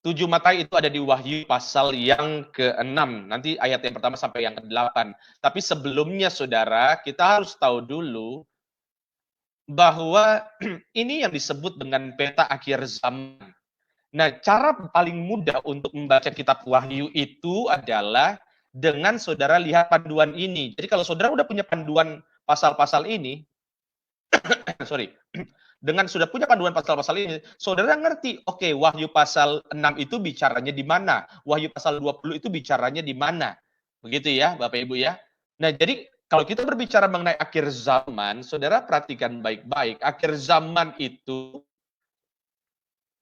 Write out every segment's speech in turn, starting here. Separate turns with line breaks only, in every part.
7 mata itu ada di Wahyu pasal yang ke-6. Nanti ayat yang pertama sampai yang ke-8. Tapi sebelumnya saudara, kita harus tahu dulu bahwa ini yang disebut dengan peta akhir zaman. Nah, cara paling mudah untuk membaca kitab Wahyu itu adalah dengan saudara lihat panduan ini. Jadi kalau saudara udah punya panduan pasal-pasal ini, sorry, dengan sudah punya panduan pasal-pasal ini, saudara ngerti, oke, Wahyu pasal 6 itu bicaranya di mana, Wahyu pasal 20 itu bicaranya di mana. Begitu ya, Bapak Ibu ya. Nah, jadi kalau kita berbicara mengenai akhir zaman, saudara perhatikan baik-baik, akhir zaman itu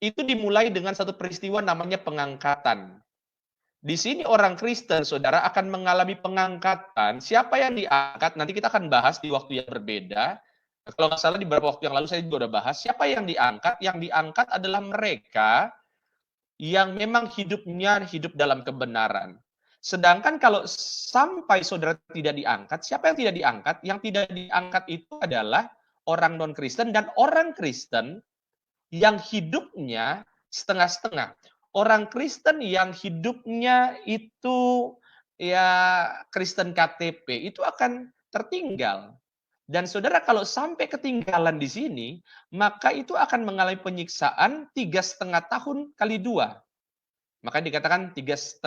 dimulai dengan satu peristiwa namanya pengangkatan. Di sini orang Kristen, saudara, akan mengalami pengangkatan. Siapa yang diangkat, nanti kita akan bahas di waktu yang berbeda. Kalau nggak salah di beberapa waktu yang lalu saya juga udah bahas. Siapa yang diangkat? Yang diangkat adalah mereka yang memang hidupnya hidup dalam kebenaran. Sedangkan kalau sampai saudara tidak diangkat, siapa yang tidak diangkat? Yang tidak diangkat itu adalah orang non-Kristen dan orang Kristen yang hidupnya setengah-setengah. Orang Kristen yang hidupnya itu ya Kristen KTP itu akan tertinggal. Dan saudara kalau sampai ketinggalan di sini, maka itu akan mengalami penyiksaan 3,5 tahun kali 2. Maka dikatakan 3,5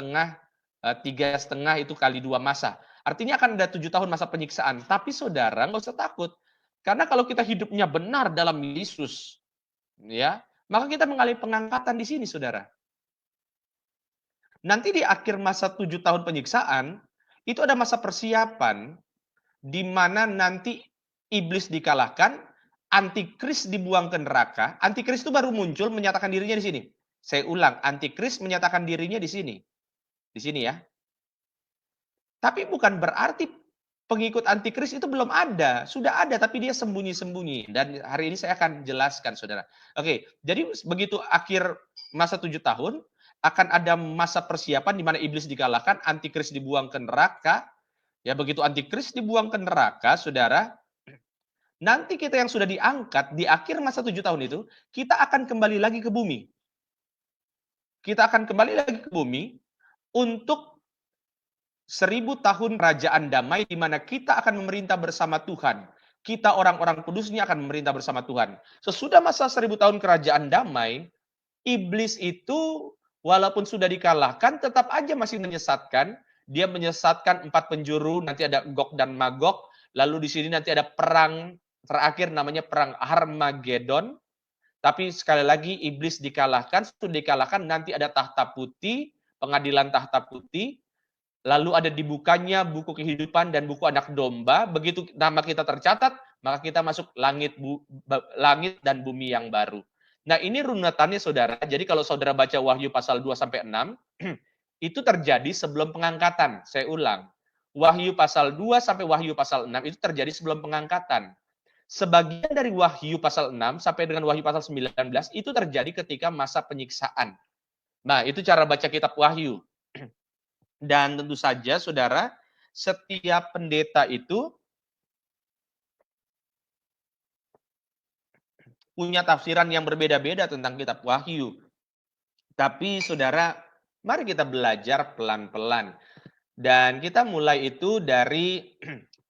itu kali 2 masa. Artinya akan ada 7 tahun masa penyiksaan. Tapi saudara nggak usah takut. Karena kalau kita hidupnya benar dalam Yesus, ya, maka kita mengalami pengangkatan di sini, saudara. Nanti di akhir masa 7 tahun penyiksaan, itu ada masa persiapan di mana nanti iblis dikalahkan, antikris dibuang ke neraka. Antikris itu baru muncul menyatakan dirinya di sini. Saya ulang, antikris menyatakan dirinya di sini. Di sini ya. Tapi bukan berarti pengikut antikris itu belum ada. Sudah ada, tapi dia sembunyi-sembunyi. Dan hari ini saya akan jelaskan, saudara. Oke, jadi begitu akhir masa 7 tahun, akan ada masa persiapan di mana iblis dikalahkan, antikris dibuang ke neraka. Ya, begitu antikris dibuang ke neraka, saudara, nanti kita yang sudah diangkat di akhir masa 7 tahun itu, kita akan kembali lagi ke bumi. Kita akan kembali lagi ke bumi untuk 1.000 tahun kerajaan damai di mana kita akan memerintah bersama Tuhan. Kita orang-orang kudusnya akan memerintah bersama Tuhan. Sesudah masa 1.000 tahun kerajaan damai, iblis itu walaupun sudah dikalahkan tetap aja masih menyesatkan. Dia menyesatkan 4 penjuru, nanti ada Gog dan Magog, lalu di sini nanti ada perang terakhir namanya perang Harmagedon. Tapi sekali lagi iblis dikalahkan, sudah dikalahkan nanti ada tahta putih, pengadilan tahta putih. Lalu ada dibukanya buku kehidupan dan buku anak domba. Begitu nama kita tercatat, maka kita masuk langit dan bumi yang baru. Nah, ini runutannya saudara. Jadi kalau saudara baca Wahyu pasal 2 sampai 6, itu terjadi sebelum pengangkatan. Saya ulang. Wahyu pasal 2 sampai Wahyu pasal 6 itu terjadi sebelum pengangkatan. Sebagian dari Wahyu pasal 6 sampai dengan Wahyu pasal 19 itu terjadi ketika masa penyiksaan. Nah, itu cara baca kitab Wahyu. Dan tentu saja, saudara, setiap pendeta itu punya tafsiran yang berbeda-beda tentang kitab Wahyu. Tapi, saudara, mari kita belajar pelan-pelan. Dan kita mulai itu dari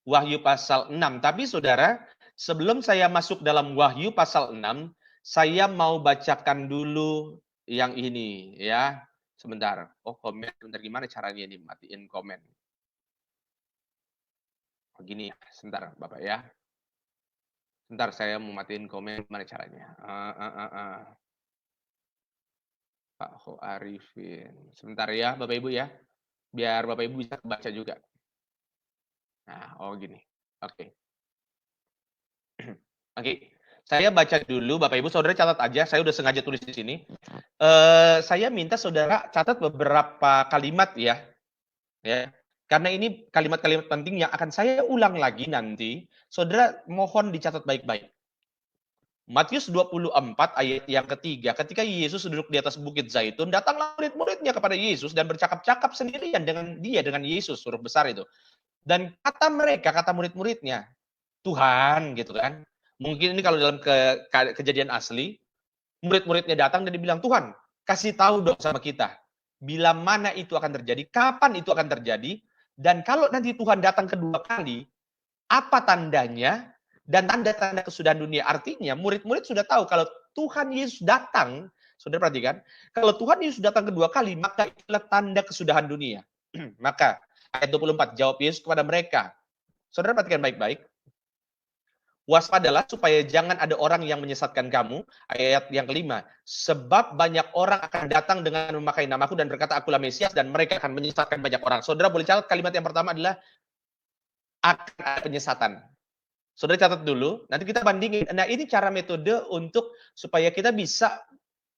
Wahyu pasal 6. Tapi, saudara, sebelum saya masuk dalam Wahyu pasal 6, saya mau bacakan dulu yang ini, ya. Sebentar. Oh, komen. Sebentar, gimana caranya ini matiin komen? Begini, sebentar Bapak ya. Sebentar saya mau matiin komen, gimana caranya? Pak Ho Arifin. Sebentar ya Bapak Ibu ya. Biar Bapak Ibu bisa baca juga. Nah, oh gini. Oke. Oke. Saya baca dulu, Bapak Ibu, saudara catat aja. Saya udah sengaja tulis di sini. Saya minta saudara catat beberapa kalimat ya. Ya. Karena ini kalimat-kalimat penting yang akan saya ulang lagi nanti. Saudara mohon dicatat baik-baik. Matius 24 ayat yang ketiga, ketika Yesus duduk di atas bukit Zaitun, datanglah murid-muridnya kepada Yesus dan bercakap-cakap sendirian dengan Yesus, huruf besar itu. Dan kata mereka, kata murid-muridnya, Tuhan, gitu kan. Mungkin ini kalau dalam kejadian asli, murid-muridnya datang dan dibilang, Tuhan, kasih tahu dong sama kita. Bila mana itu akan terjadi, kapan itu akan terjadi, dan kalau nanti Tuhan datang kedua kali, apa tandanya, dan tanda-tanda kesudahan dunia. Artinya murid-murid sudah tahu kalau Tuhan Yesus datang, saudara perhatikan, kalau Tuhan Yesus datang kedua kali, maka itulah tanda kesudahan dunia. Maka ayat 24, jawab Yesus kepada mereka. Saudara perhatikan baik-baik. Waspadalah supaya jangan ada orang yang menyesatkan kamu. Ayat yang kelima. Sebab banyak orang akan datang dengan memakai namaku dan berkata akulah Mesias, dan mereka akan menyesatkan banyak orang. Saudara boleh catat kalimat yang pertama adalah akan ada penyesatan. Saudara catat dulu, nanti kita bandingin. Nah, ini cara metode untuk supaya kita bisa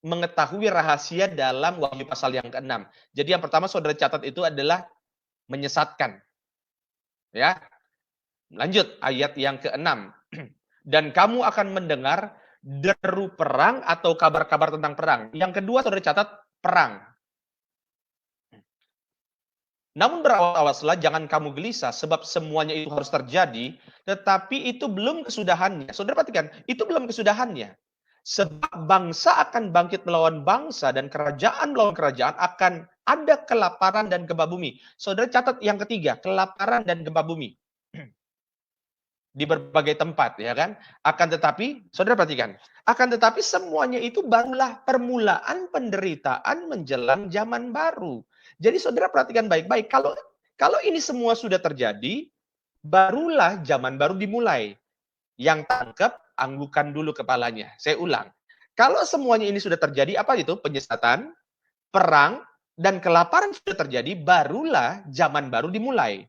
mengetahui rahasia dalam Wahyu pasal yang ke-6. Jadi yang pertama saudara catat itu adalah menyesatkan. Ya. Lanjut ayat yang ke-6. Dan kamu akan mendengar deru perang atau kabar-kabar tentang perang. Yang kedua saudara catat perang. Namun berawas-awaslah, jangan kamu gelisah, sebab semuanya itu harus terjadi, tetapi itu belum kesudahannya. Saudara perhatikan, itu belum kesudahannya. Sebab bangsa akan bangkit melawan bangsa, dan kerajaan melawan kerajaan, akan ada kelaparan dan gempa bumi. Saudara catat yang ketiga, kelaparan dan gempa bumi. Di berbagai tempat, ya kan? Akan tetapi, saudara perhatikan, akan tetapi semuanya itu barulah permulaan penderitaan menjelang zaman baru. Jadi saudara perhatikan baik-baik, kalau ini semua sudah terjadi, barulah zaman baru dimulai. Yang tangkap, anggukan dulu kepalanya. Saya ulang. Kalau semuanya ini sudah terjadi, apa itu? Penyesatan, perang, dan kelaparan sudah terjadi, barulah zaman baru dimulai.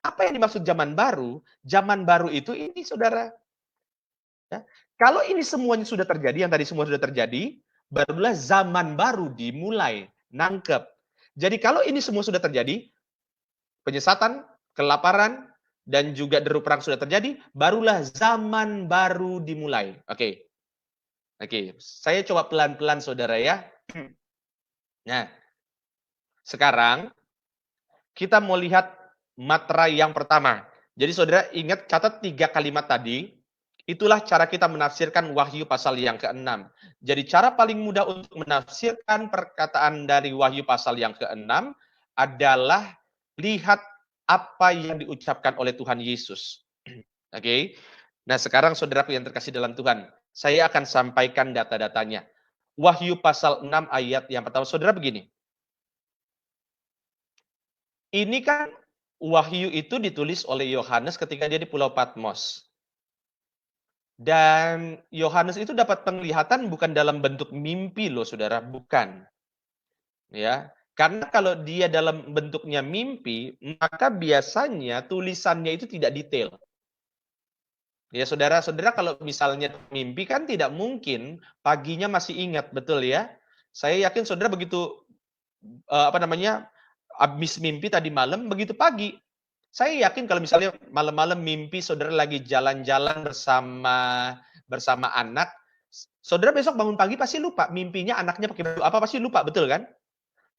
Apa yang dimaksud zaman baru? Zaman baru itu ini, saudara. Ya. Kalau ini semuanya sudah terjadi, yang tadi semua sudah terjadi, barulah zaman baru dimulai. Nangkep. Jadi kalau ini semua sudah terjadi, penyesatan, kelaparan, dan juga deru perang sudah terjadi, barulah zaman baru dimulai. Oke. Oke, saya coba pelan-pelan saudara ya. Nah, sekarang kita mau lihat materai yang pertama. Jadi saudara ingat, catat 3 kalimat tadi. Itulah cara kita menafsirkan Wahyu pasal yang ke-6. Jadi cara paling mudah untuk menafsirkan perkataan dari Wahyu pasal yang ke-6 adalah lihat apa yang diucapkan oleh Tuhan Yesus. Oke. Nah, sekarang saudaraku yang terkasih dalam Tuhan, saya akan sampaikan data-datanya. Wahyu pasal 6 ayat yang pertama. Saudara begini. Ini kan Wahyu itu ditulis oleh Yohanes ketika dia di Pulau Patmos. Dan Yohanes itu dapat penglihatan bukan dalam bentuk mimpi loh saudara, bukan. Ya, karena kalau dia dalam bentuknya mimpi, maka biasanya tulisannya itu tidak detail. Ya saudara-saudara, kalau misalnya mimpi kan tidak mungkin paginya masih ingat, betul ya? Saya yakin saudara begitu habis mimpi tadi malam, begitu pagi. Saya yakin kalau misalnya malam-malam mimpi saudara lagi jalan-jalan bersama anak, saudara besok bangun pagi pasti lupa mimpinya anaknya pakai baju apa, pasti lupa, betul kan?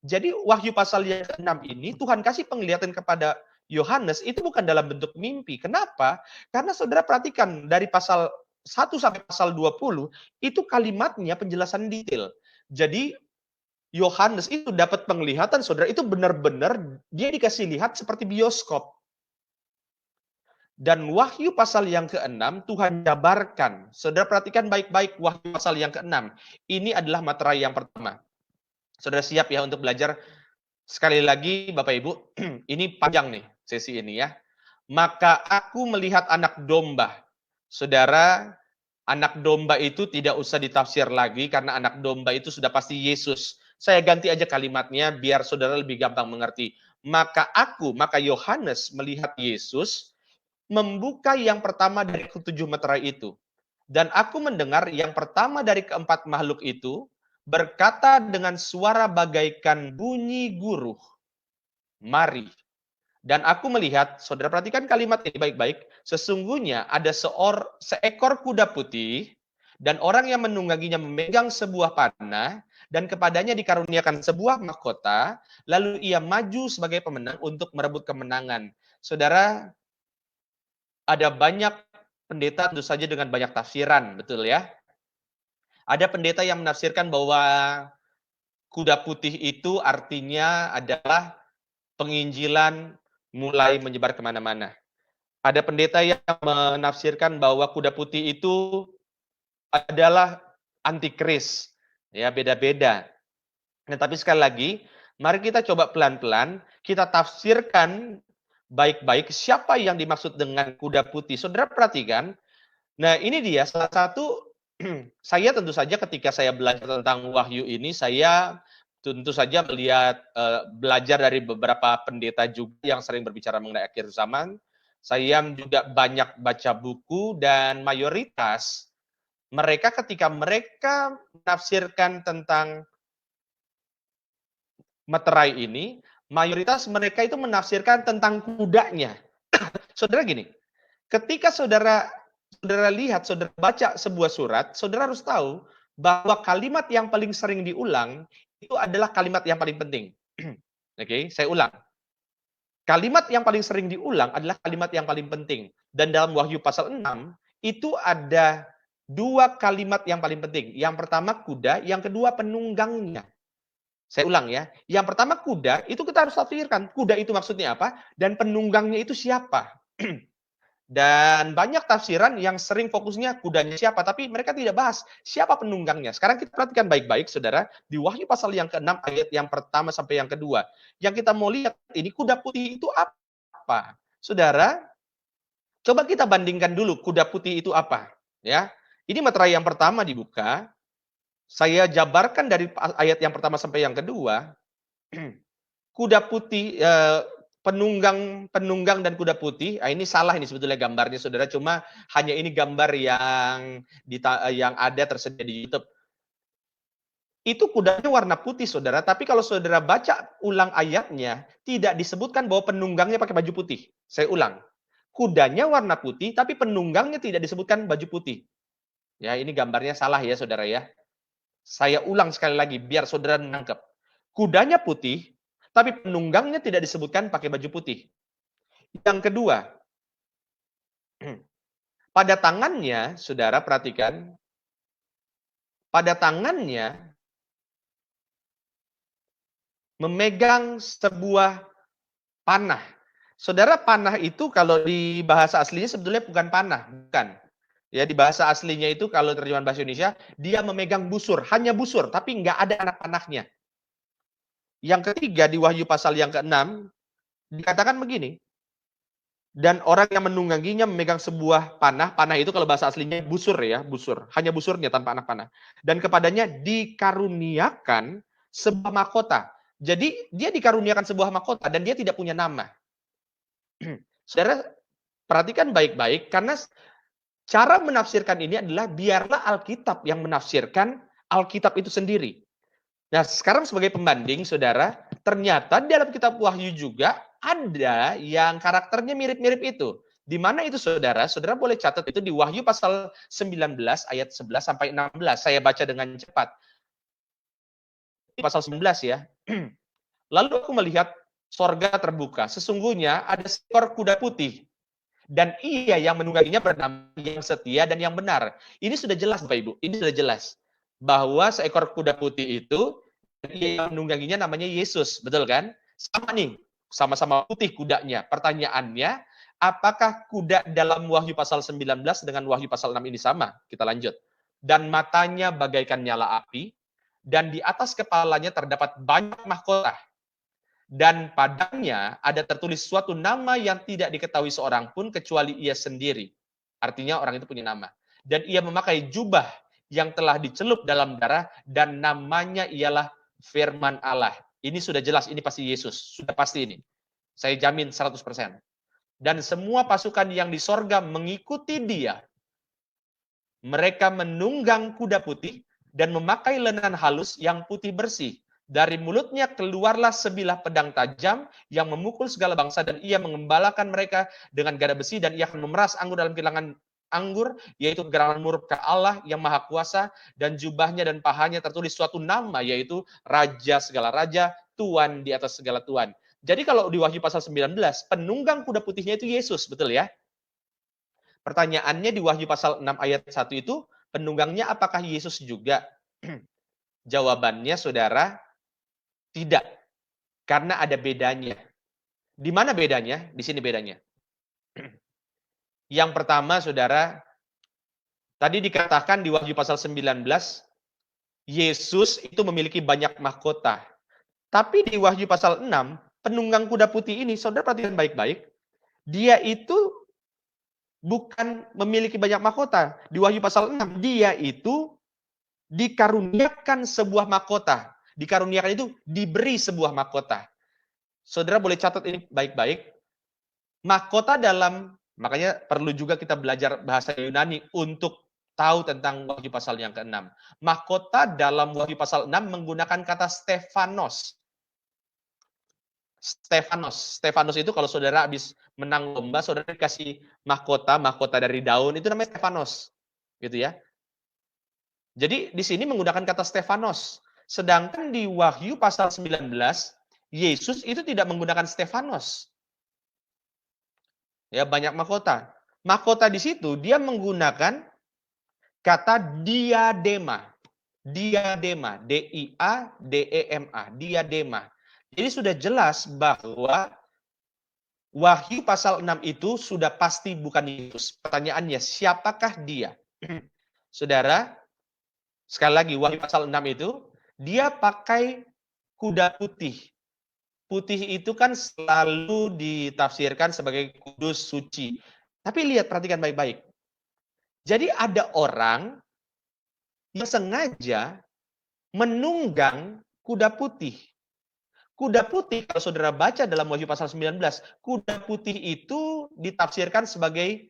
Jadi Wahyu pasal yang ke-6 ini Tuhan kasih penglihatan kepada Yohanes itu bukan dalam bentuk mimpi. Kenapa? Karena saudara perhatikan dari pasal 1 sampai pasal 20 itu kalimatnya penjelasan detail. Jadi Yohanes itu dapat penglihatan, saudara, itu benar-benar dia dikasih lihat seperti bioskop. Dan Wahyu pasal yang ke-6 Tuhan jabarkan. Saudara perhatikan baik-baik Wahyu pasal yang ke-6. Ini adalah materai yang pertama. Saudara siap ya untuk belajar? Sekali lagi Bapak Ibu, ini panjang nih sesi ini ya. Maka aku melihat anak domba. Saudara, anak domba itu tidak usah ditafsir lagi karena anak domba itu sudah pasti Yesus. Saya ganti aja kalimatnya biar saudara lebih gampang mengerti. Maka Yohanes melihat Yesus membuka yang pertama dari ketujuh meterai itu. Dan aku mendengar yang pertama dari keempat makhluk itu berkata dengan suara bagaikan bunyi guruh. Mari. Dan aku melihat, saudara perhatikan kalimat ini baik-baik, sesungguhnya ada seekor kuda putih, dan orang yang menungganginya memegang sebuah panah, dan kepadanya dikaruniakan sebuah mahkota, lalu ia maju sebagai pemenang untuk merebut kemenangan. Saudara, ada banyak pendeta tentu saja dengan banyak tafsiran, betul ya? Ada pendeta yang menafsirkan bahwa kuda putih itu artinya adalah penginjilan mulai menyebar kemana-mana. Ada pendeta yang menafsirkan bahwa kuda putih itu adalah antikris. Ya, beda-beda. Nah, tapi sekali lagi, mari kita coba pelan-pelan, kita tafsirkan baik-baik siapa yang dimaksud dengan kuda putih. Saudara perhatikan, nah ini dia salah satu, saya tentu saja ketika saya belajar tentang wahyu ini, saya tentu saja melihat, belajar dari beberapa pendeta juga yang sering berbicara mengenai akhir zaman. Saya juga banyak baca buku dan mayoritas mereka ketika mereka menafsirkan tentang meterai ini, mayoritas mereka itu menafsirkan tentang kudanya. Saudara gini, ketika saudara saudara lihat, saudara baca sebuah surat, saudara harus tahu bahwa kalimat yang paling sering diulang itu adalah kalimat yang paling penting. Oke, saya ulang. Kalimat yang paling sering diulang adalah kalimat yang paling penting. Dan dalam Wahyu pasal 6, itu ada dua kalimat yang paling penting. Yang pertama kuda, yang kedua penunggangnya. Saya ulang ya. Yang pertama kuda, itu kita harus tafsirkan. Kuda itu maksudnya apa? Dan penunggangnya itu siapa? Dan banyak tafsiran yang sering fokusnya kudanya siapa, tapi mereka tidak bahas siapa penunggangnya. Sekarang kita perhatikan baik-baik, saudara, di Wahyu pasal yang ke-6 ayat yang pertama sampai yang kedua. Yang kita mau lihat ini kuda putih itu apa? Saudara, coba kita bandingkan dulu kuda putih itu apa, ya. Ini materai yang pertama dibuka. Saya jabarkan dari ayat yang pertama sampai yang kedua. Kuda putih, penunggang dan kuda putih. Ini salah ini sebetulnya gambarnya, saudara. Cuma hanya ini gambar yang ada tersedia di YouTube. Itu kudanya warna putih, saudara. Tapi kalau saudara baca ulang ayatnya, tidak disebutkan bahwa penunggangnya pakai baju putih. Saya ulang. Kudanya warna putih, tapi penunggangnya tidak disebutkan baju putih. Ya, ini gambarnya salah ya, saudara ya. Saya ulang sekali lagi, biar saudara menangkap. Kudanya putih, tapi penunggangnya tidak disebutkan pakai baju putih. Yang kedua, pada tangannya, saudara perhatikan, pada tangannya memegang sebuah panah. Saudara, panah itu kalau di bahasa aslinya sebetulnya bukan panah, bukan. Ya, di bahasa aslinya itu kalau terjemahan bahasa Indonesia, dia memegang busur, hanya busur, tapi nggak ada anak panahnya. Yang ketiga, di Wahyu pasal yang ke-6, dikatakan begini, dan orang yang menungganginya memegang sebuah panah, panah itu kalau bahasa aslinya busur ya, busur, hanya busurnya tanpa anak panah. Dan kepadanya dikaruniakan sebuah mahkota. Jadi dia dikaruniakan sebuah mahkota dan dia tidak punya nama. Saudara, perhatikan baik-baik karena cara menafsirkan ini adalah biarlah Alkitab yang menafsirkan Alkitab itu sendiri. Nah, sekarang sebagai pembanding, saudara, ternyata di dalam kitab Wahyu juga ada yang karakternya mirip-mirip itu. Di mana itu, saudara? Saudara boleh catat itu di Wahyu pasal 19 ayat 11 sampai 16. Saya baca dengan cepat. Pasal 19 ya. Lalu aku melihat sorga terbuka. Sesungguhnya ada seekor kuda putih. Dan ia yang menungganginya bernama yang setia dan yang benar. Ini sudah jelas, Bapak Ibu. Ini sudah jelas. Bahwa seekor kuda putih itu, ia yang menungganginya namanya Yesus. Betul kan? Sama nih. Sama-sama putih kudanya. Pertanyaannya, apakah kuda dalam Wahyu pasal 19 dengan Wahyu pasal 6 ini sama? Kita lanjut. Dan matanya bagaikan nyala api, dan di atas kepalanya terdapat banyak mahkota. Dan padanya ada tertulis suatu nama yang tidak diketahui seorang pun kecuali ia sendiri. Artinya orang itu punya nama. Dan ia memakai jubah yang telah dicelup dalam darah dan namanya ialah Firman Allah. Ini sudah jelas, ini pasti Yesus. Sudah pasti ini. Saya jamin 100%. Dan semua pasukan yang di sorga mengikuti dia. Mereka menunggang kuda putih dan memakai lenan halus yang putih bersih. Dari mulutnya keluarlah sebilah pedang tajam yang memukul segala bangsa dan ia mengembalakan mereka dengan gada besi dan ia akan memeras anggur dalam kilangan anggur, yaitu gerangan murka Allah yang maha kuasa, dan jubahnya dan pahanya tertulis suatu nama, yaitu Raja segala Raja, Tuan di atas segala Tuan. Jadi kalau di Wahyu pasal 19, penunggang kuda putihnya itu Yesus, betul ya? Pertanyaannya di Wahyu pasal 6 ayat 1 itu, penunggangnya apakah Yesus juga? Jawabannya, saudara, Tidak, karena ada bedanya. Di mana bedanya? Di sini bedanya. Yang pertama, saudara, tadi dikatakan di Wahyu pasal 19, Yesus itu memiliki banyak mahkota. Tapi di Wahyu pasal 6, penunggang kuda putih ini, saudara perhatikan baik-baik, dia itu bukan memiliki banyak mahkota. Di Wahyu pasal 6, dia itu dikaruniakan sebuah mahkota. Dikaruniakan itu diberi sebuah mahkota. Saudara boleh catat ini baik-baik. Mahkota makanya perlu juga kita belajar bahasa Yunani untuk tahu tentang Wahyu pasal yang ke-6. Mahkota dalam Wahyu pasal 6 menggunakan kata Stefanos. Stefanos itu kalau saudara habis menang lomba, saudara dikasih mahkota dari daun, itu namanya Stefanos. Gitu ya. Jadi di sini menggunakan kata Stefanos. Sedangkan di Wahyu pasal 19, Yesus itu tidak menggunakan Stefanos. Ya, banyak mahkota. Mahkota di situ dia menggunakan kata diadema. Diadema, D-I-A-D-E-M-A, diadema. Jadi sudah jelas bahwa Wahyu pasal 6 itu sudah pasti bukan Yesus. Pertanyaannya, siapakah dia? Saudara, sekali lagi Wahyu pasal 6 itu, dia pakai kuda putih. Putih itu kan selalu ditafsirkan sebagai kudus, suci. Tapi lihat, perhatikan baik-baik. Jadi ada orang yang sengaja menunggang kuda putih. Kuda putih, kalau saudara baca dalam Wahyu pasal 19, kuda putih itu ditafsirkan sebagai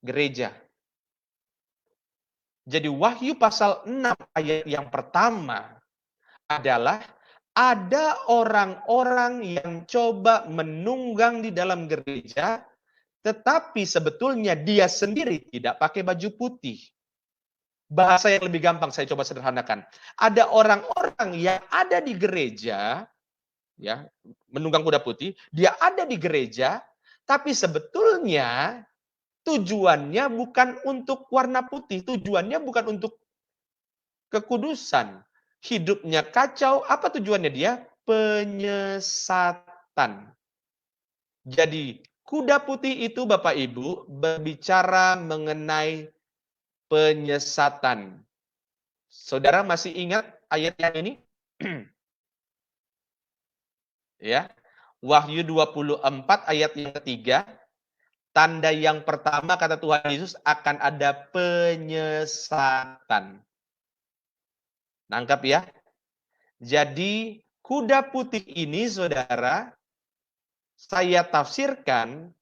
gereja. Jadi Wahyu pasal 6 ayat yang pertama adalah ada orang-orang yang coba menunggang di dalam gereja, tetapi sebetulnya dia sendiri tidak pakai baju putih. Bahasa yang lebih gampang saya coba sederhanakan. Ada orang-orang yang ada di gereja, ya, menunggang kuda putih, dia ada di gereja, tapi sebetulnya tujuannya bukan untuk warna putih, tujuannya bukan untuk kekudusan. Hidupnya kacau, apa tujuannya dia? Penyesatan. Jadi, kuda putih itu Bapak Ibu berbicara mengenai penyesatan. Saudara masih ingat ayat yang ini? Ya. Wahyu 24 ayat yang ketiga. Tanda yang pertama kata Tuhan Yesus akan ada penyesatan. Nangkap ya? Jadi kuda putih ini saudara, saya tafsirkan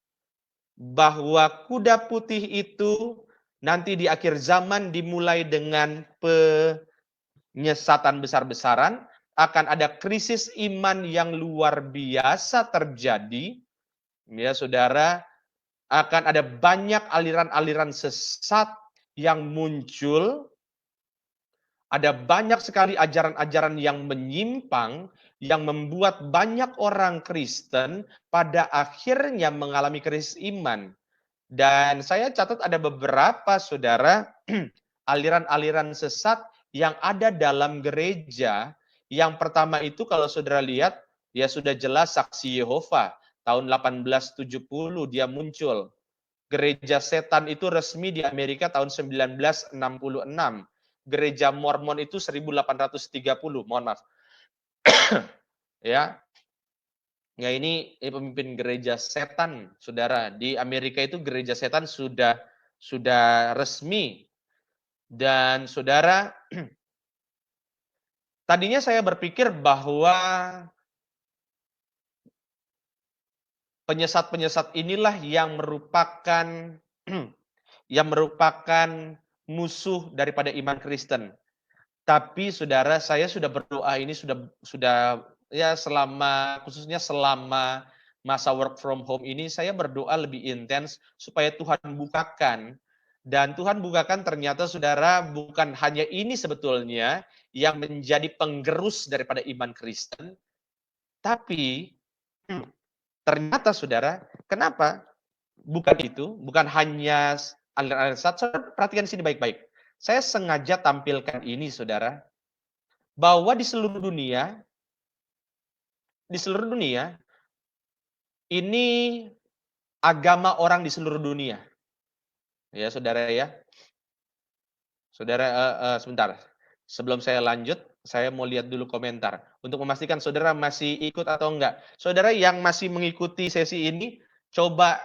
bahwa kuda putih itu nanti di akhir zaman dimulai dengan penyesatan besar-besaran, akan ada krisis iman yang luar biasa terjadi. Ya saudara, akan ada banyak aliran-aliran sesat yang muncul. Ada banyak sekali ajaran-ajaran yang menyimpang, yang membuat banyak orang Kristen pada akhirnya mengalami krisis iman. Dan saya catat ada beberapa, saudara, aliran-aliran sesat yang ada dalam gereja. Yang pertama itu kalau saudara lihat, ya sudah jelas Saksi Yehova. Tahun 1870 dia muncul. Gereja setan itu resmi di Amerika tahun 1966. Gereja Mormon itu 1830, mohon maaf. Ya. Ya ini pemimpin gereja setan, saudara. Di Amerika itu gereja setan sudah resmi. Dan saudara, tadinya saya berpikir bahwa penyesat-penyesat inilah yang merupakan musuh daripada iman Kristen. Tapi saudara, saya sudah berdoa ini sudah ya khususnya selama masa work from home ini, saya berdoa lebih intens supaya Tuhan bukakan. Dan Tuhan bukakan ternyata saudara, bukan hanya ini sebetulnya yang menjadi penggerus daripada iman Kristen, tapi ternyata saudara, kenapa? Bukan itu, bukan hanya aliran-aliran sesat. Saudara perhatikan sini baik-baik. Saya sengaja tampilkan ini, saudara. bahwa di seluruh dunia ini agama orang di seluruh dunia. Ya, Saudara ya. Saudara, sebentar. Sebelum saya lanjut, saya mau lihat dulu komentar untuk memastikan saudara masih ikut atau enggak. Saudara yang masih mengikuti sesi ini, coba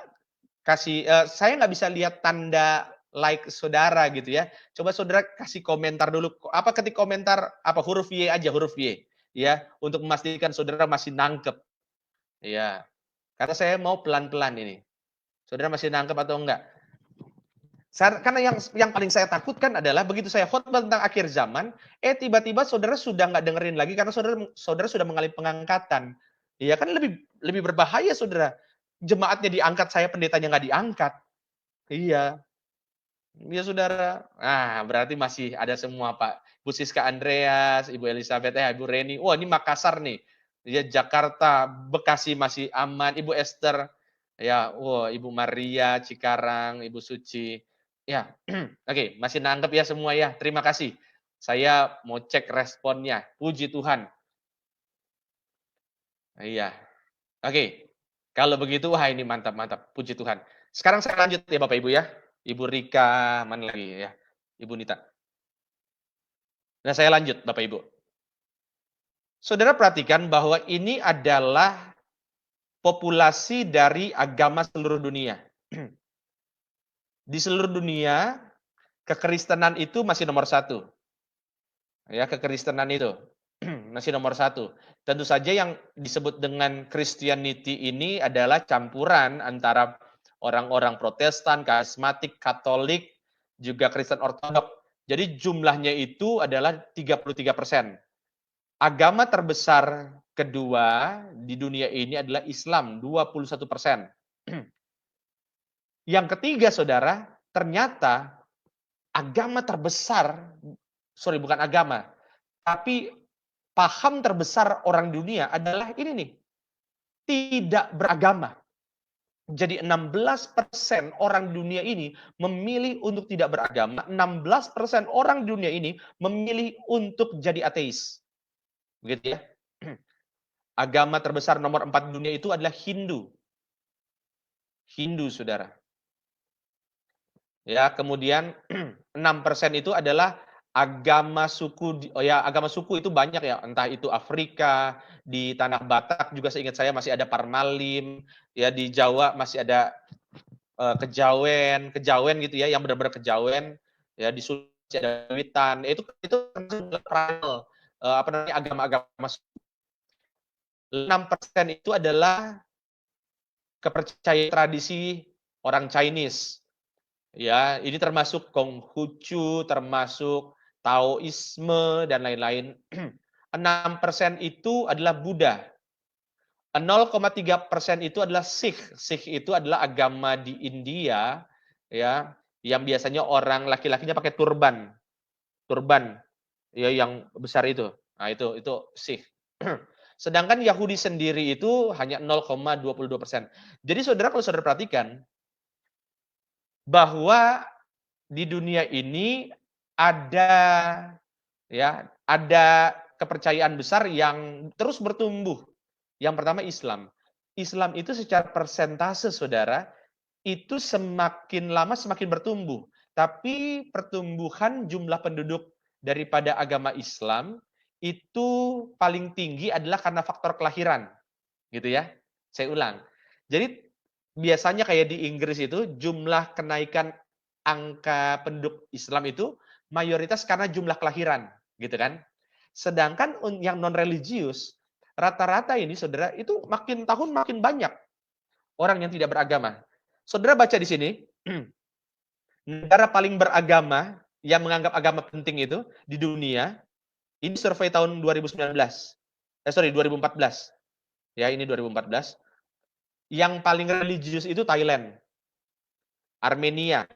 kasih, saya nggak bisa lihat tanda like saudara gitu ya. Coba saudara kasih komentar dulu. Apa ketik komentar apa huruf Y aja, huruf Y ya, untuk memastikan saudara masih nangkep. Ya, karena saya mau pelan-pelan ini. Saudara masih nangkep atau enggak? Karena yang paling saya takutkan adalah begitu saya khotbah tentang akhir zaman, tiba-tiba saudara sudah nggak dengerin lagi karena saudara sudah mengalami pengangkatan. Iya kan lebih berbahaya saudara. Jemaatnya diangkat, saya pendetanya nggak diangkat. Iya, iya saudara. Berarti masih ada semua Pak. Bu Siska Andreas, Ibu Elizabeth, Ibu Reni. Wah ini Makassar nih. Ya Jakarta, Bekasi masih aman. Ibu Esther, ya, Ibu Maria, Cikarang, Ibu Suci. Ya, oke, masih nanggep ya semua ya. Terima kasih. Saya mau cek responnya. Puji Tuhan. Iya. Oke. Kalau begitu, wah ini mantap, mantap. Puji Tuhan. Sekarang saya lanjut ya Bapak Ibu ya. Ibu Rika, mana lagi ya? Ibu Nita. Nah, saya lanjut Bapak Ibu. Saudara perhatikan bahwa ini adalah populasi dari agama seluruh dunia. Di seluruh dunia, kekristenan itu masih nomor satu. Ya, kekristenan itu masih nomor satu. Tentu saja yang disebut dengan Christianity ini adalah campuran antara orang-orang Protestan, Karismatik, Katolik, juga Kristen Ortodok. Jadi jumlahnya itu adalah 33%. Agama terbesar kedua di dunia ini adalah Islam, 21%. Yang ketiga, saudara, ternyata agama terbesar, bukan agama, tapi paham terbesar orang dunia adalah ini nih, tidak beragama. Jadi 16% orang dunia ini memilih untuk tidak beragama, 16% orang dunia ini memilih untuk jadi ateis. Begitu ya. Agama terbesar nomor 4 dunia itu adalah Hindu. Hindu, saudara. Ya, kemudian 6% itu adalah agama suku. Agama suku itu banyak ya, entah itu Afrika, di tanah Batak juga seingat saya masih ada Parmalim, ya di Jawa masih ada Kejawen gitu ya, yang benar-benar Kejawen, ya di Sulawesi ada Witan. Itu agama-agama. 6% itu adalah kepercayaan tradisi orang Chinese. Ya, ini termasuk Konghucu, termasuk Taoisme dan lain-lain. 6% itu adalah Buddha. 0,3% itu adalah Sikh. Sikh itu adalah agama di India, ya, yang biasanya orang laki-lakinya pakai turban. Turban, ya yang besar itu. Nah, itu Sikh. Sedangkan Yahudi sendiri itu hanya 0,22%. Jadi saudara, kalau saudara perhatikan, bahwa di dunia ini ada kepercayaan besar yang terus bertumbuh. Yang pertama Islam. Islam itu secara persentase saudara, itu semakin lama semakin bertumbuh. Tapi pertumbuhan jumlah penduduk daripada agama Islam itu paling tinggi adalah karena faktor kelahiran. Gitu ya. Saya ulang. Jadi biasanya kayak di Inggris itu jumlah kenaikan angka penduduk Islam itu mayoritas karena jumlah kelahiran, gitu kan. Sedangkan yang non religius rata-rata ini saudara itu makin tahun makin banyak orang yang tidak beragama. Saudara baca di sini, negara paling beragama yang menganggap agama penting itu di dunia, ini survei tahun 2019. 2014. Ya, ini 2014. Yang paling religius itu Thailand, Armenia,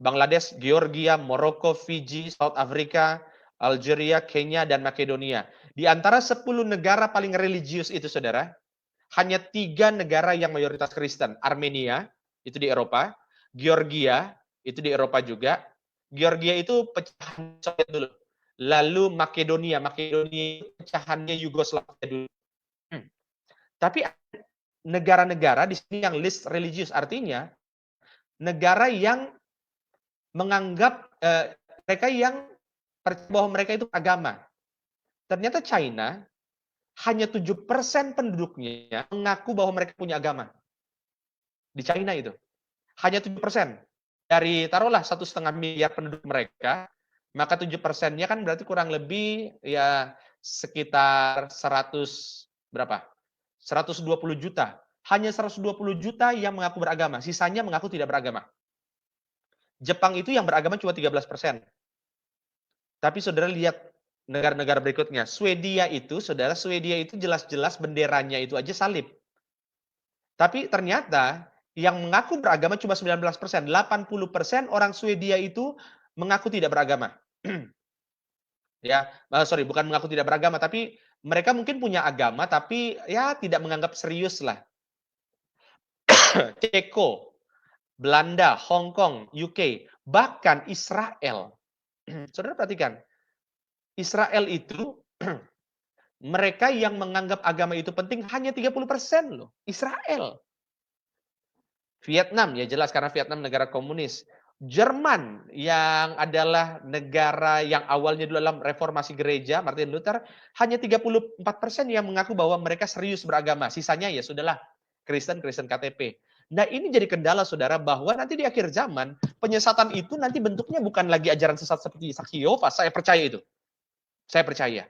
Bangladesh, Georgia, Maroko, Fiji, South Africa, Algeria, Kenya, dan Makedonia. Di antara 10 negara paling religius itu, saudara, hanya 3 negara yang mayoritas Kristen. Armenia, itu di Eropa. Georgia, itu di Eropa juga. Georgia itu pecahan Soviet dulu. lalu Makedonia itu pecahannya Yugoslavia dulu. Tapi negara-negara di sini yang least religious, artinya negara yang menganggap mereka yang percaya bahwa mereka itu agama. Ternyata China hanya 7% penduduknya mengaku bahwa mereka punya agama. Di China itu hanya 7%. Dari taruhlah 1,5 miliar penduduk mereka, maka 7%-nya kan berarti kurang lebih ya sekitar 120 juta. Hanya 120 juta yang mengaku beragama, sisanya mengaku tidak beragama. Jepang itu yang beragama cuma 13%. Tapi saudara lihat negara-negara berikutnya. Swedia itu jelas-jelas benderanya itu aja salib. Tapi ternyata yang mengaku beragama cuma 19%. 80% orang Swedia itu mengaku tidak beragama. Ya, bukan mengaku tidak beragama, tapi mereka mungkin punya agama, tapi ya tidak menganggap serius lah. Ceko, Belanda, Hong Kong, UK, bahkan Israel. Saudara perhatikan, Israel itu mereka yang menganggap agama itu penting hanya 30% loh. Israel. Vietnam, ya jelas karena Vietnam negara komunis. Jerman yang adalah negara yang awalnya dulu dalam reformasi gereja, Martin Luther, hanya 34% yang mengaku bahwa mereka serius beragama. Sisanya ya sudahlah, Kristen KTP. Nah ini jadi kendala saudara bahwa nanti di akhir zaman, penyesatan itu nanti bentuknya bukan lagi ajaran sesat seperti Saksi Yehova, saya percaya itu. Saya percaya.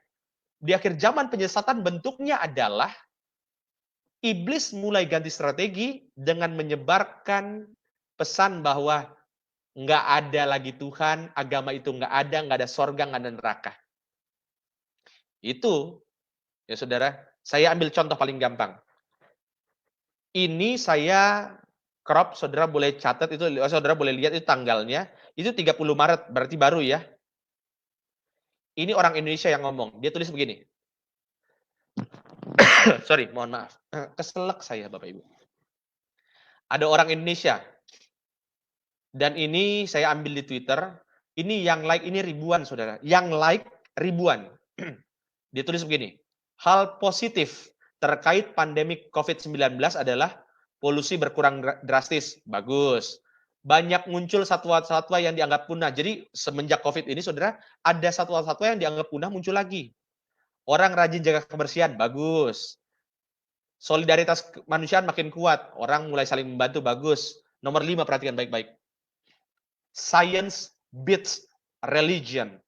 Di akhir zaman penyesatan bentuknya adalah iblis mulai ganti strategi dengan menyebarkan pesan bahwa nggak ada lagi Tuhan, agama itu nggak ada sorga, nggak ada neraka. Itu, ya saudara, saya ambil contoh paling gampang. Ini saya crop, saudara boleh catat itu, saudara boleh lihat itu tanggalnya, itu 30 Maret, berarti baru ya. Ini orang Indonesia yang ngomong, dia tulis begini. Sorry, mohon maaf. Keselak saya, Bapak Ibu. Ada orang Indonesia. Dan ini saya ambil di Twitter. Ini yang like, ini ribuan, saudara. Yang like, ribuan. Dia tulis begini. Hal positif terkait pandemi COVID-19 adalah polusi berkurang drastis. Bagus. Banyak muncul satwa-satwa yang dianggap punah. Jadi semenjak COVID ini, saudara, ada satwa-satwa yang dianggap punah muncul lagi. Orang rajin jaga kebersihan. Bagus. Solidaritas kemanusiaan makin kuat. Orang mulai saling membantu. Bagus. Nomor 5, perhatikan baik-baik. Science beats religion.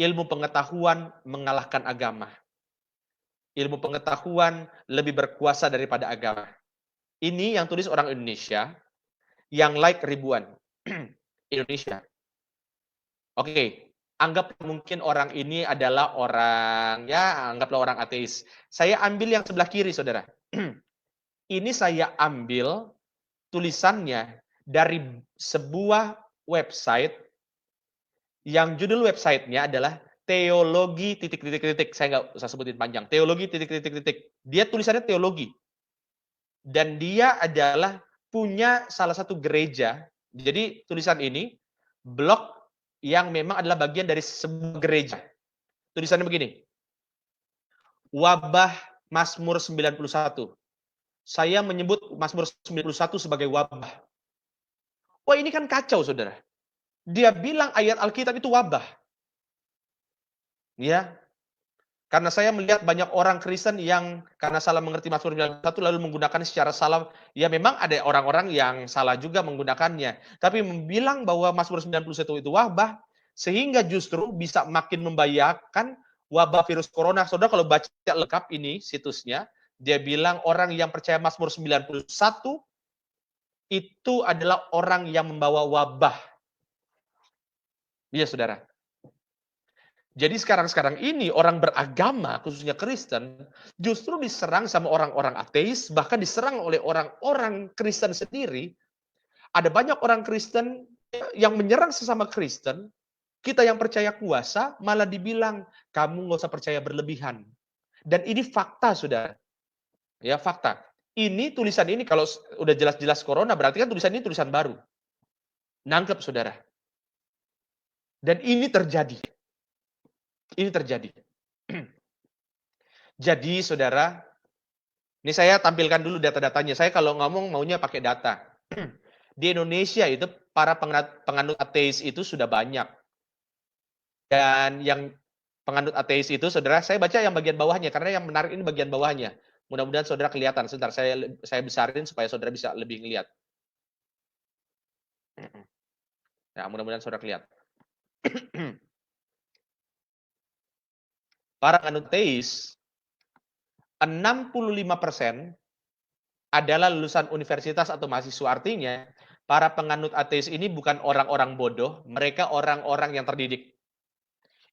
Ilmu pengetahuan mengalahkan agama. Ilmu pengetahuan lebih berkuasa daripada agama. Ini yang tulis orang Indonesia, yang like ribuan. Indonesia. Oke, anggap mungkin orang ini adalah anggaplah orang ateis. Saya ambil yang sebelah kiri, saudara. Ini saya ambil tulisannya dari sebuah website yang judul websitenya adalah teologi ... Saya nggak usah sebutin panjang. Teologi ... Dia tulisannya teologi. Dan dia adalah punya salah satu gereja. Jadi tulisan ini blog yang memang adalah bagian dari sebuah gereja. Tulisannya begini. Wabah Mazmur 91. Saya menyebut Mazmur 91 sebagai wabah. Wah, ini kan kacau, saudara. Dia bilang ayat Alkitab itu wabah. Ya. Karena saya melihat banyak orang Kristen yang karena salah mengerti Mazmur 91 lalu menggunakan secara salah. Ya memang ada orang-orang yang salah juga menggunakannya. Tapi bilang bahwa Mazmur 91 itu wabah, sehingga justru bisa makin membahayakan wabah virus corona. Saudara kalau baca lengkap ini situsnya, dia bilang orang yang percaya Mazmur 91 itu adalah orang yang membawa wabah. Iya, saudara. Jadi sekarang ini orang beragama, khususnya Kristen, justru diserang sama orang-orang ateis, bahkan diserang oleh orang-orang Kristen sendiri. Ada banyak orang Kristen yang menyerang sesama Kristen, kita yang percaya kuasa, malah dibilang, kamu nggak usah percaya berlebihan. Dan ini fakta, saudara. Ya, fakta. Ini tulisan ini, kalau udah jelas-jelas corona, berarti kan tulisan ini tulisan baru. Nangkep, saudara. Dan ini terjadi. Ini terjadi. Jadi, saudara, ini saya tampilkan dulu data-datanya. Saya kalau ngomong maunya pakai data. Di Indonesia itu para penganut ateis itu sudah banyak. Dan yang penganut ateis itu, saudara, saya baca yang bagian bawahnya, karena yang menarik ini bagian bawahnya. Mudah-mudahan saudara kelihatan. Sebentar, saya besarin supaya saudara bisa lebih ngelihat. Ya, mudah-mudahan saudara lihat. Para penganut ateis, 65% adalah lulusan universitas atau mahasiswa. Artinya, para penganut ateis ini bukan orang-orang bodoh, mereka orang-orang yang terdidik.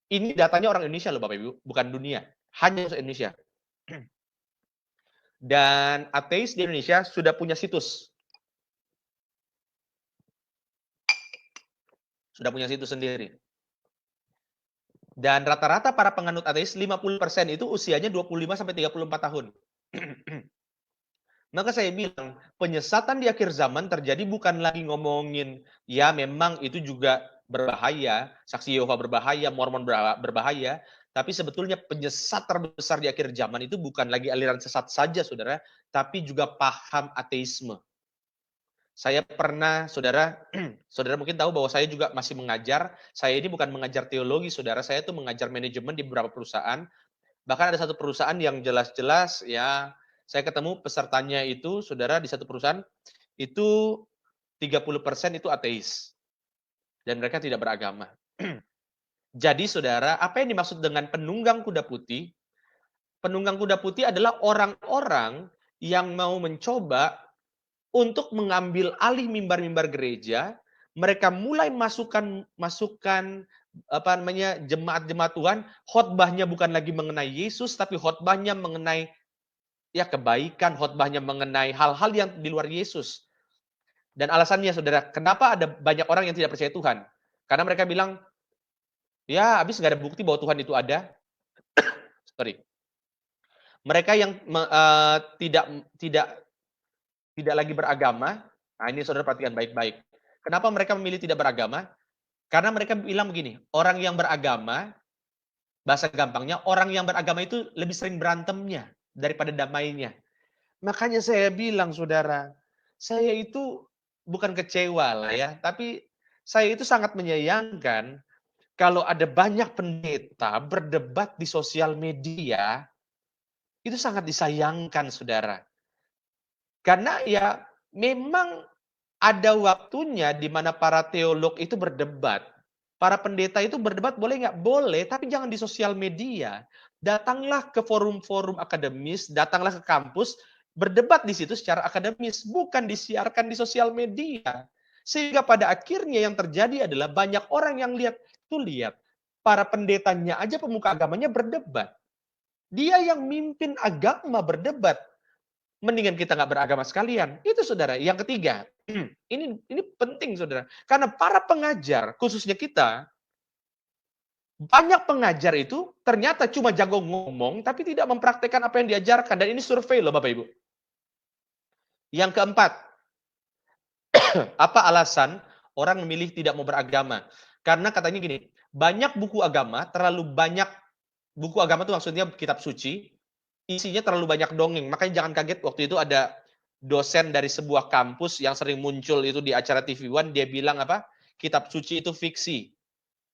Ini datanya orang Indonesia loh Bapak Ibu, bukan dunia. Hanya Indonesia. Dan ateis di Indonesia sudah punya situs. Sudah punya situs sendiri. Dan rata-rata para penganut ateis 50% itu usianya 25 sampai 34 tahun. Maka saya bilang, penyesatan di akhir zaman terjadi bukan lagi ngomongin, ya memang itu juga berbahaya, saksi Yehova berbahaya, Mormon berbahaya, tapi sebetulnya penyesat terbesar di akhir zaman itu bukan lagi aliran sesat saja, saudara, tapi juga paham ateisme. Saya pernah, saudara, saudara mungkin tahu bahwa saya juga masih mengajar. Saya ini bukan mengajar teologi, saudara. Saya itu mengajar manajemen di beberapa perusahaan. Bahkan ada satu perusahaan yang jelas-jelas, ya, saya ketemu pesertanya itu, saudara, di satu perusahaan, itu 30% itu ateis. Dan mereka tidak beragama. Jadi, saudara, apa yang dimaksud dengan penunggang kuda putih? Penunggang kuda putih adalah orang-orang yang mau mencoba untuk mengambil alih mimbar-mimbar gereja, mereka mulai masukkan jemaat-jemaat Tuhan, khotbahnya bukan lagi mengenai Yesus, tapi khotbahnya mengenai ya kebaikan, khotbahnya mengenai hal-hal yang di luar Yesus. Dan alasannya, saudara, kenapa ada banyak orang yang tidak percaya Tuhan? Karena mereka bilang, ya habis nggak ada bukti bahwa Tuhan itu ada. Sorry. Mereka yang tidak lagi beragama, nah ini saudara perhatikan baik-baik. Kenapa mereka memilih tidak beragama? Karena mereka bilang begini, orang yang beragama, bahasa gampangnya, orang yang beragama itu lebih sering berantemnya daripada damainya. Makanya saya bilang, saudara, saya itu bukan kecewa lah ya, tapi saya itu sangat menyayangkan kalau ada banyak pendeta berdebat di sosial media, itu sangat disayangkan, saudara. Karena ya memang ada waktunya di mana para teolog itu berdebat. Para pendeta itu berdebat boleh nggak? Boleh, tapi jangan di sosial media. Datanglah ke forum-forum akademis, datanglah ke kampus, berdebat di situ secara akademis, bukan disiarkan di sosial media. Sehingga pada akhirnya yang terjadi adalah banyak orang yang lihat, para pendetanya aja pemuka agamanya berdebat. Dia yang mimpin agama berdebat. Mendingan kita nggak beragama sekalian. Itu saudara. Yang ketiga, ini penting saudara. Karena para pengajar, khususnya kita, banyak pengajar itu ternyata cuma jago ngomong, tapi tidak mempraktekkan apa yang diajarkan. Dan ini survei loh Bapak Ibu. Yang keempat, apa alasan orang memilih tidak mau beragama? Karena katanya gini, banyak buku agama, terlalu banyak buku agama itu maksudnya kitab suci, isinya terlalu banyak dongeng. Makanya jangan kaget waktu itu ada dosen dari sebuah kampus yang sering muncul itu di acara TV One, dia bilang apa? Kitab suci itu fiksi.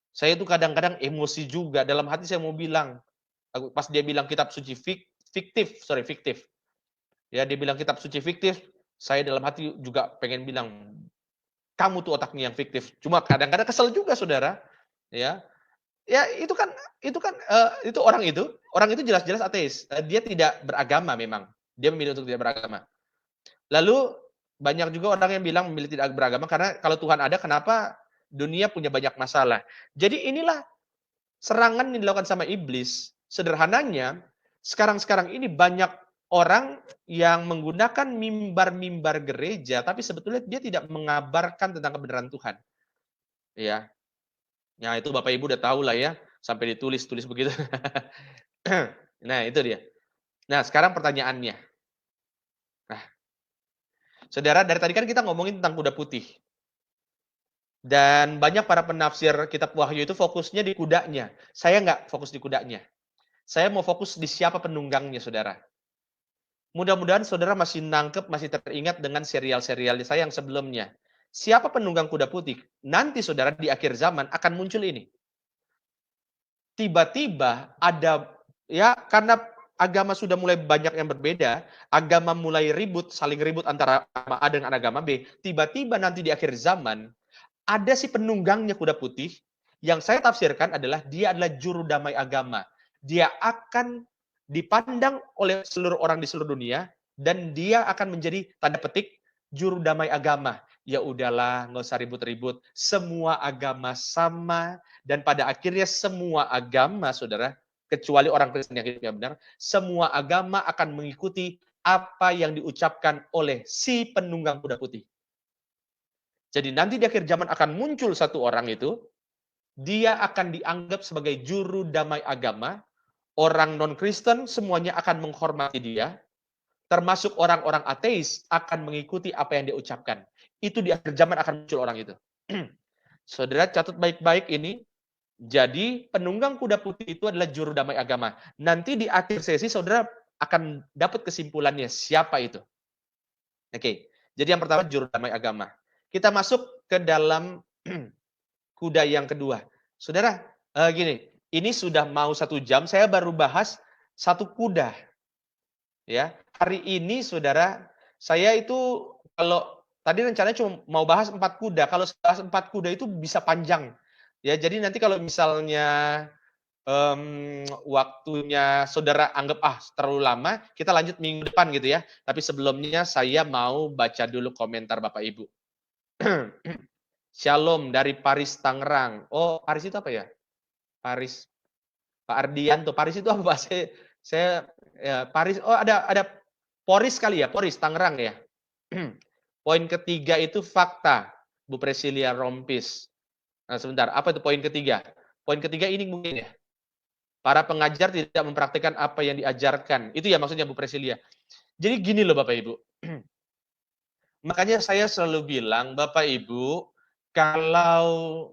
Saya itu kadang-kadang emosi juga. Dalam hati saya mau bilang, pas dia bilang kitab suci fiktif. Ya, dia bilang kitab suci fiktif, saya dalam hati juga pengen bilang, kamu tuh otaknya yang fiktif. Cuma kadang-kadang kesel juga, saudara. Ya, ya itu kan itu orang itu jelas-jelas ateis. Dia tidak beragama memang. Dia memilih untuk tidak beragama. Lalu banyak juga orang yang bilang memilih tidak beragama karena kalau Tuhan ada, kenapa dunia punya banyak masalah. Jadi inilah serangan yang dilakukan sama iblis. Sederhananya, sekarang-sekarang ini banyak orang yang menggunakan mimbar-mimbar gereja, tapi sebetulnya dia tidak mengabarkan tentang kebenaran Tuhan. Ya, ya itu Bapak Ibu udah tahu lah ya, sampai ditulis-tulis begitu. Nah, itu dia. Nah, sekarang pertanyaannya. Nah, saudara, dari tadi kan kita ngomongin tentang kuda putih. Dan banyak para penafsir kitab Wahyu itu fokusnya di kudanya. Saya nggak fokus di kudanya. Saya mau fokus di siapa penunggangnya, saudara. Mudah-mudahan saudara masih nangkep, masih teringat dengan serial-serial saya yang sebelumnya. Siapa penunggang kuda putih? Nanti saudara di akhir zaman akan muncul ini. Tiba-tiba ada, ya karena agama sudah mulai banyak yang berbeda, agama mulai ribut, saling ribut antara agama A dengan agama B. Tiba-tiba nanti di akhir zaman, ada si penunggangnya kuda putih, yang saya tafsirkan adalah dia adalah juru damai agama. Dia akan dipandang oleh seluruh orang di seluruh dunia, dan dia akan menjadi tanda petik juru damai agama. Ya udahlah, nggak usah ribut-ribut. Semua agama sama, dan pada akhirnya semua agama, saudara, kecuali orang Kristen yang hidupnya benar, semua agama akan mengikuti apa yang diucapkan oleh si penunggang kuda putih. Jadi nanti di akhir zaman akan muncul satu orang itu, dia akan dianggap sebagai juru damai agama, orang non-Kristen semuanya akan menghormati dia, termasuk orang-orang ateis akan mengikuti apa yang dia ucapkan. Itu di akhir zaman akan muncul orang itu. Saudara catat baik-baik ini, jadi penunggang kuda putih itu adalah juru damai agama. Nanti di akhir sesi saudara akan dapat kesimpulannya siapa itu. Oke, jadi yang pertama juru damai agama. Kita masuk ke dalam kuda yang kedua. Saudara, gini, ini sudah mau 1 jam, saya baru bahas satu kuda. Ya, hari ini saudara, saya itu kalau tadi rencananya cuma mau bahas 4 kuda. Kalau bahas 4 kuda itu bisa panjang. Ya, jadi nanti kalau misalnya waktunya saudara anggap terlalu lama, kita lanjut minggu depan gitu ya. Tapi sebelumnya saya mau baca dulu komentar Bapak Ibu. Shalom dari Paris Tangerang. Oh, Paris itu apa ya? Paris. Pak Ardianto. Paris itu apa, Pak? Saya ya, Paris. Oh, ada Poris kali ya, Poris Tangerang ya. Poin ketiga itu fakta, Bu Presilia Rompis. Nah, sebentar, apa itu poin ketiga? Poin ketiga ini mungkin ya. Para pengajar tidak mempraktikkan apa yang diajarkan. Itu ya maksudnya Bu Presilia. Jadi gini loh Bapak Ibu. Makanya saya selalu bilang, Bapak Ibu, kalau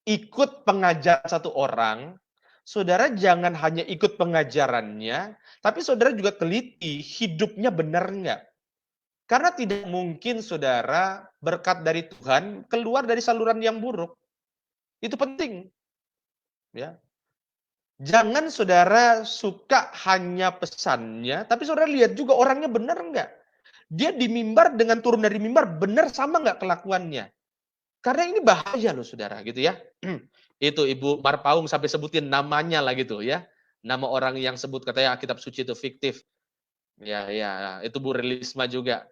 ikut pengajar satu orang, saudara jangan hanya ikut pengajarannya, tapi saudara juga teliti hidupnya benar nggak. Karena tidak mungkin saudara berkat dari Tuhan keluar dari saluran yang buruk. Itu penting. Ya. Jangan saudara suka hanya pesannya, tapi saudara lihat juga orangnya benar nggak. Dia di mimbar dengan turun dari mimbar, benar sama nggak kelakuannya. Karena ini bahaya loh saudara, gitu ya. Itu Ibu Marpaung sampai sebutin namanya lah gitu ya. Nama orang yang sebut katanya kitab suci itu fiktif. Ya, ya, itu Bu Relisma juga.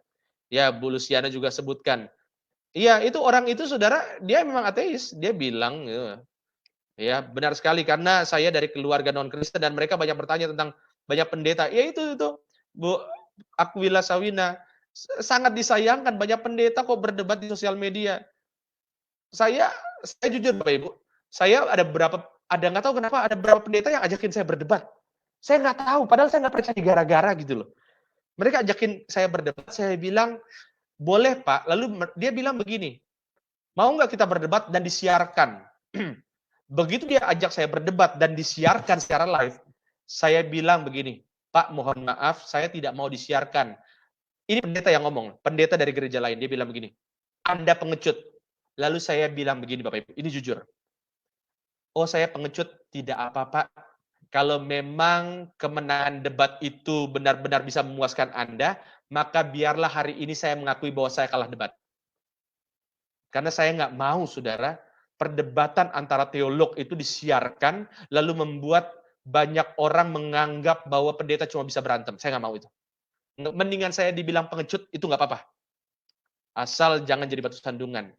Ya, Bu Luciana juga sebutkan. Iya, itu orang itu saudara, dia memang ateis. Dia bilang, ya benar sekali karena saya dari keluarga non-Kristen dan mereka banyak bertanya tentang banyak pendeta. Ya itu Bu Aquila Sawina. Sangat disayangkan banyak pendeta kok berdebat di sosial media. Saya jujur Bapak Ibu, saya ada nggak tahu kenapa ada beberapa pendeta yang ajakin saya berdebat. Saya nggak tahu, padahal saya nggak percaya gara-gara gitu loh. Mereka ajakin saya berdebat, saya bilang, boleh Pak. Lalu dia bilang begini, mau nggak kita berdebat dan disiarkan? Begitu dia ajak saya berdebat dan disiarkan secara live, saya bilang begini, Pak mohon maaf, saya tidak mau disiarkan. Ini pendeta yang ngomong, pendeta dari gereja lain, dia bilang begini, Anda pengecut. Lalu saya bilang begini Bapak Ibu, ini jujur. Oh saya pengecut, tidak apa-apa. Kalau memang kemenangan debat itu benar-benar bisa memuaskan Anda, maka biarlah hari ini saya mengakui bahwa saya kalah debat. Karena saya nggak mau, saudara, perdebatan antara teolog itu disiarkan, lalu membuat banyak orang menganggap bahwa pendeta cuma bisa berantem. Saya nggak mau itu. Mendingan saya dibilang pengecut, itu nggak apa-apa. Asal jangan jadi batu sandungan.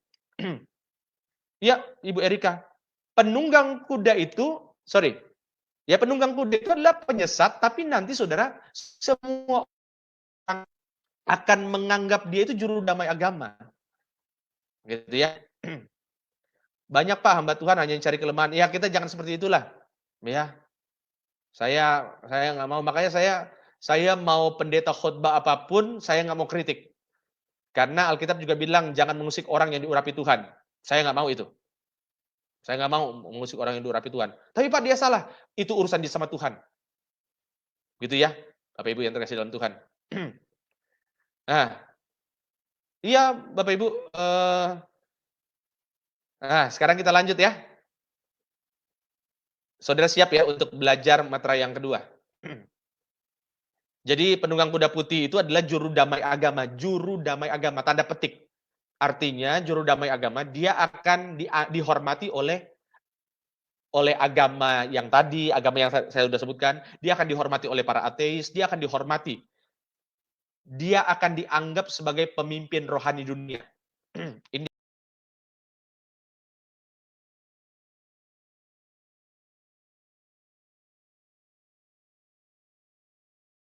Ya, Ibu Erika, penunggang kuda itu, penunggang kuda itu adalah penyesat, tapi nanti saudara, semua orang akan menganggap dia itu juru damai agama. Gitu ya. Banyak Pak hamba Tuhan hanya cari kelemahan. Ya kita jangan seperti itulah. Ya. Saya nggak mau, makanya saya mau pendeta khotbah apapun, saya nggak mau kritik. Karena Alkitab juga bilang jangan mengusik orang yang diurapi Tuhan. Saya nggak mau itu. Saya nggak mau mengusik orang yang durapi Tuhan. Tapi Pak, dia salah. Itu urusan dia sama Tuhan. Gitu ya, Bapak Ibu yang terkasih dalam Tuhan. Nah, iya Bapak Ibu. Nah, sekarang kita lanjut ya. Saudara siap ya untuk belajar materai yang kedua. Jadi penunggang kuda putih itu adalah juru damai agama, tanda petik. Artinya juru damai agama, dia akan dihormati oleh agama yang tadi, agama yang saya sudah sebutkan, dia akan dihormati oleh para ateis, dia akan dihormati. Dia akan dianggap sebagai pemimpin rohani dunia.